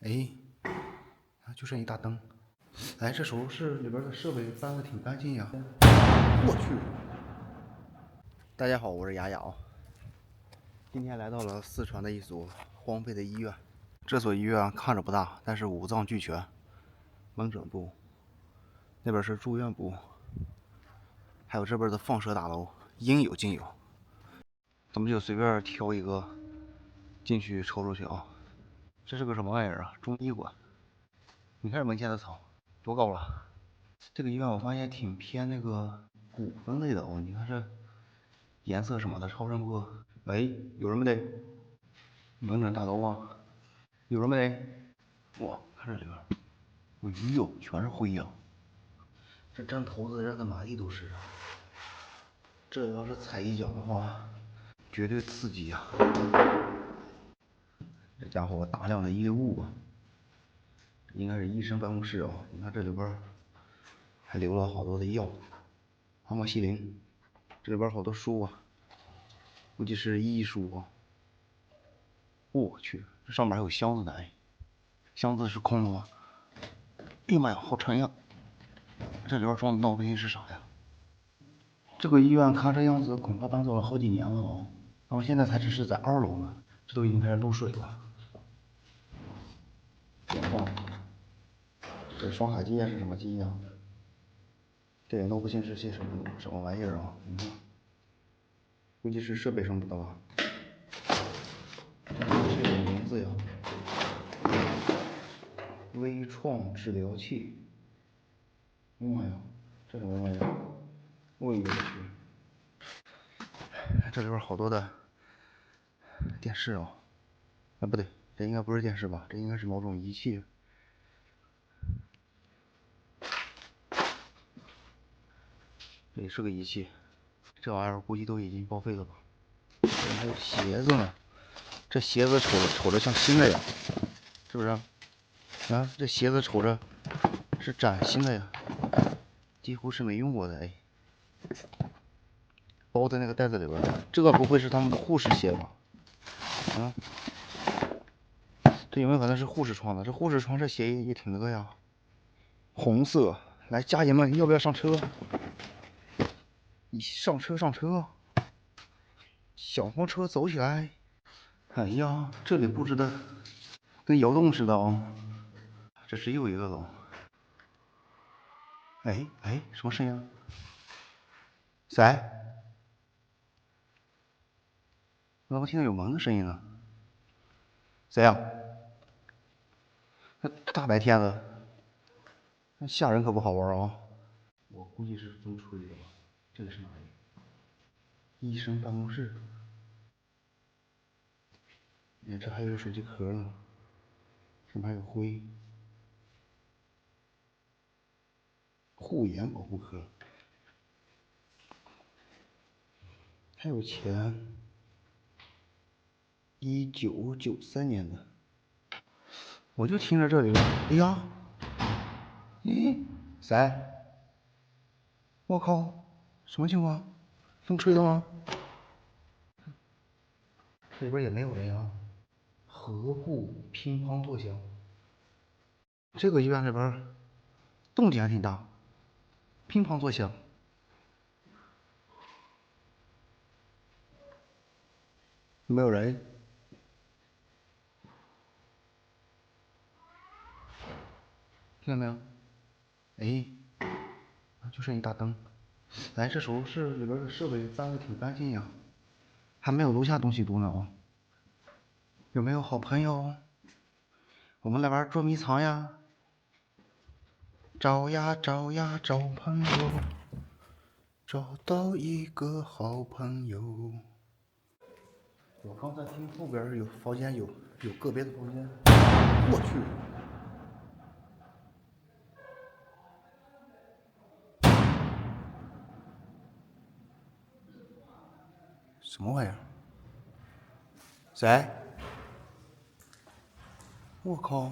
哎，就剩一大灯。哎，这收拾里边的设备搬的挺干净呀。我去！大家好，我是雅雅啊。今天来到了四川的一所荒废的医院。这所医院看着不大，但是五脏俱全，门诊部，那边是住院部，还有这边的放射大楼，应有尽有。咱们就随便挑一个进去瞅瞅去啊。这是个什么玩意儿啊？中医馆。你看这门前的草多高了？这个医院我发现挺偏那个古风类的哦。你看这颜色什么的，超声波。哎，有人没得？门诊大楼啊，有人没得？哇，看这里边，哎呦，全是灰呀！这站头子的人跟满地都是啊。这要是踩一脚的话，绝对刺激呀！这家伙大量的医物啊，应该是医生办公室啊。你看这里边还留了好多的药，阿莫西林。这里边好多书啊，估计是医书啊。我去，这上面还有箱子呢，哎，箱子是空的吗？哎呀妈呀，好沉呀！这里边装的闹不清是啥呀？这个医院看这样子，恐怕搬走了好几年了哦。然后现在才只是在2楼呢，这都已经开始漏水了。哇，这双海机是什么机呀？这也弄不清是些什么玩意儿啊？你看，估计是设备什么的吧？这有名字呀，微创治疗器。妈呀，这什么玩意儿？我去！这里边好多的电视哦。啊，不对，这应该不是电视吧？这应该是某种仪器。这也是个仪器，这玩意儿估计都已经报废了吧？这还有鞋子呢，这鞋子瞅着像新的呀，是不是？啊，这鞋子瞅着是崭新的呀，几乎是没用过的哎。包在那个袋子里边，这个不会是他们的护士鞋吧？啊，这有没有可能是护士穿的？这护士穿这鞋也挺那个呀，红色。来，家人们要不要上车？上车上车，小黄车走起来！哎呀，这里布置的跟窑洞似的哦。这是又一个楼。哎哎，什么声音啊？谁？我怎么听到有门的声音呢？谁呀？大白天的，那吓人可不好玩啊！我估计是风吹的吧。这个是哪里？医生办公室。哎，这还有手机壳呢，上面还有灰。护眼保护壳，还有钱。1993年的，我就听着这里了。哎呀，咦，谁？我靠，什么情况？风吹的吗？这里边也没有人啊。合户乒乓作响，这个医院里边动静还挺大，乒乓作响。没有人。听到没有？哎，就剩一大灯。哎，这手术室里边的设备搬的挺干净呀，还没有楼下东西多呢哦。有没有好朋友？我们来玩捉迷藏呀！找呀找呀找朋友，找到一个好朋友。我刚才听后边有房间，有个别的房间。我去！什么玩意儿？谁？我靠！